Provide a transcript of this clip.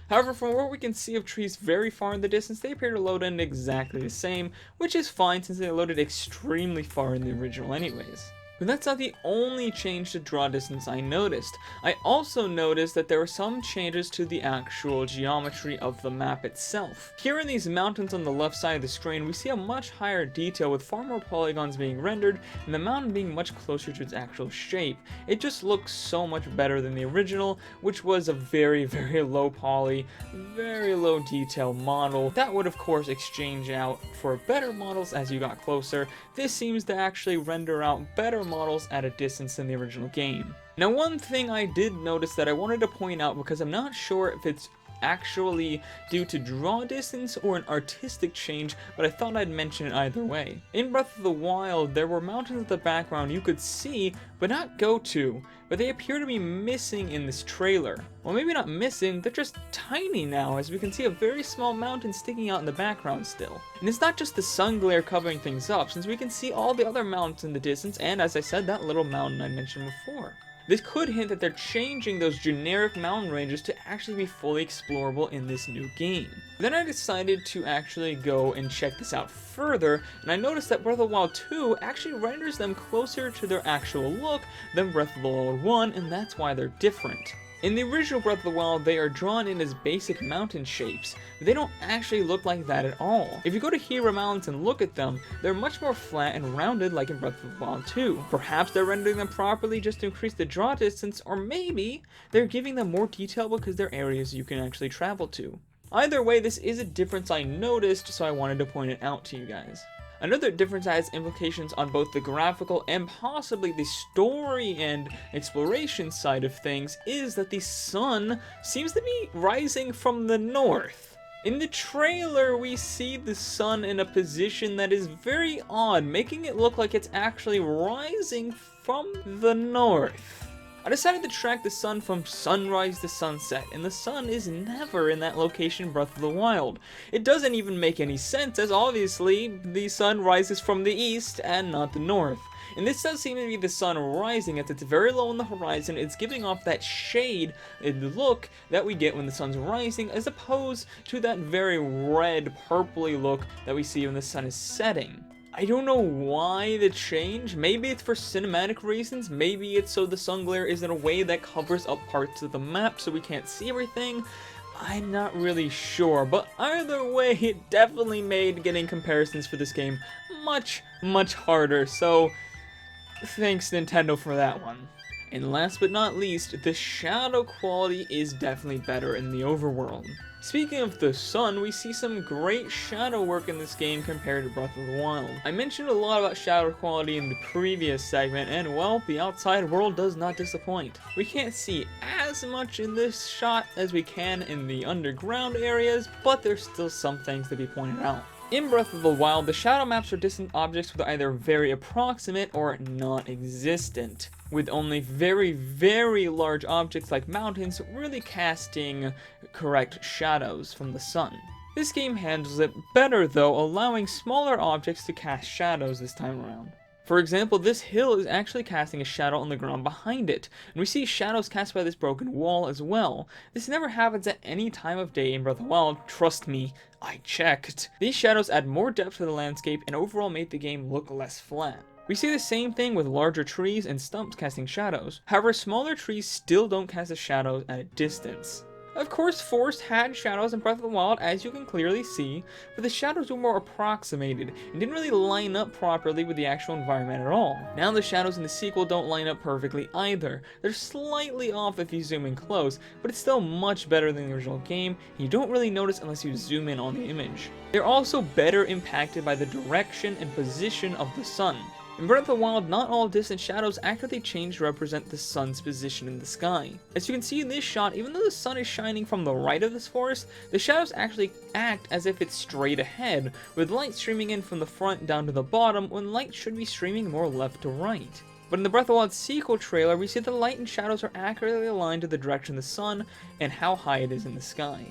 However, from what we can see of trees very far in the distance, they appear to load in exactly the same, which is fine since they loaded extremely far in the original anyways. But that's not the only change to draw distance I noticed. I also noticed that there were some changes to the actual geometry of the map itself. Here in these mountains on the left side of the screen, we see a much higher detail with far more polygons being rendered and the mountain being much closer to its actual shape. It just looks so much better than the original, which was a very, very low poly, very low detail model. That would of course exchange out for better models as you got closer. This seems to actually render out better models at a distance than the original game. Now, one thing I did notice that I wanted to point out, because I'm not sure if it's actually due to draw distance or an artistic change, but I thought I'd mention it either way. In Breath of the Wild, there were mountains in the background you could see, but not go to, but they appear to be missing in this trailer. Well, maybe not missing, they're just tiny now, as we can see a very small mountain sticking out in the background still. And it's not just the sun glare covering things up, since we can see all the other mountains in the distance, and as I said, that little mountain I mentioned before. This could hint that they're changing those generic mountain ranges to actually be fully explorable in this new game. Then I decided to actually go and check this out further, and I noticed that Breath of the Wild 2 actually renders them closer to their actual look than Breath of the Wild 1, and that's why they're different. In the original Breath of the Wild, they are drawn in as basic mountain shapes, but they don't actually look like that at all. If you go to Hero Mountains and look at them, they're much more flat and rounded like in Breath of the Wild 2. Perhaps they're rendering them properly just to increase the draw distance, or maybe they're giving them more detail because they're areas you can actually travel to. Either way, this is a difference I noticed, so I wanted to point it out to you guys. Another difference that has implications on both the graphical and possibly the story and exploration side of things is that the sun seems to be rising from the north. In the trailer, we see the sun in a position that is very odd, making it look like it's actually rising from the north. I decided to track the sun from sunrise to sunset, and the sun is never in that location in Breath of the Wild. It doesn't even make any sense, as obviously the sun rises from the east and not the north. And this does seem to be the sun rising, as it's very low on the horizon. It's giving off that shade and look that we get when the sun's rising, as opposed to that very red, purpley look that we see when the sun is setting. I don't know why the change. Maybe it's for cinematic reasons, maybe it's so the sun glare is in a way that covers up parts of the map so we can't see everything. I'm not really sure, but either way, it definitely made getting comparisons for this game much, much harder, so thanks Nintendo for that one. And last but not least, the shadow quality is definitely better in the overworld. Speaking of the sun, we see some great shadow work in this game compared to Breath of the Wild. I mentioned a lot about shadow quality in the previous segment, and well, the outside world does not disappoint. We can't see as much in this shot as we can in the underground areas, but there's still some things to be pointed out. In Breath of the Wild, the shadow maps for distant objects were either very approximate or non-existent, with only very, very large objects like mountains really casting correct shadows from the sun. This game handles it better though, allowing smaller objects to cast shadows this time around. For example, this hill is actually casting a shadow on the ground behind it, and we see shadows cast by this broken wall as well. This never happens at any time of day in Breath of the Wild, trust me, I checked. These shadows add more depth to the landscape and overall make the game look less flat. We see the same thing with larger trees and stumps casting shadows. However, smaller trees still don't cast a shadow at a distance. Of course, forests had shadows in Breath of the Wild, as you can clearly see, but the shadows were more approximated and didn't really line up properly with the actual environment at all. Now the shadows in the sequel don't line up perfectly either. They're slightly off if you zoom in close, but it's still much better than the original game, and you don't really notice unless you zoom in on the image. They're also better impacted by the direction and position of the sun. In Breath of the Wild, not all distant shadows accurately change to represent the sun's position in the sky. As you can see in this shot, even though the sun is shining from the right of this forest, the shadows actually act as if it's straight ahead, with light streaming in from the front down to the bottom when light should be streaming more left to right. But in the Breath of the Wild sequel trailer, we see the light and shadows are accurately aligned to the direction of the sun and how high it is in the sky.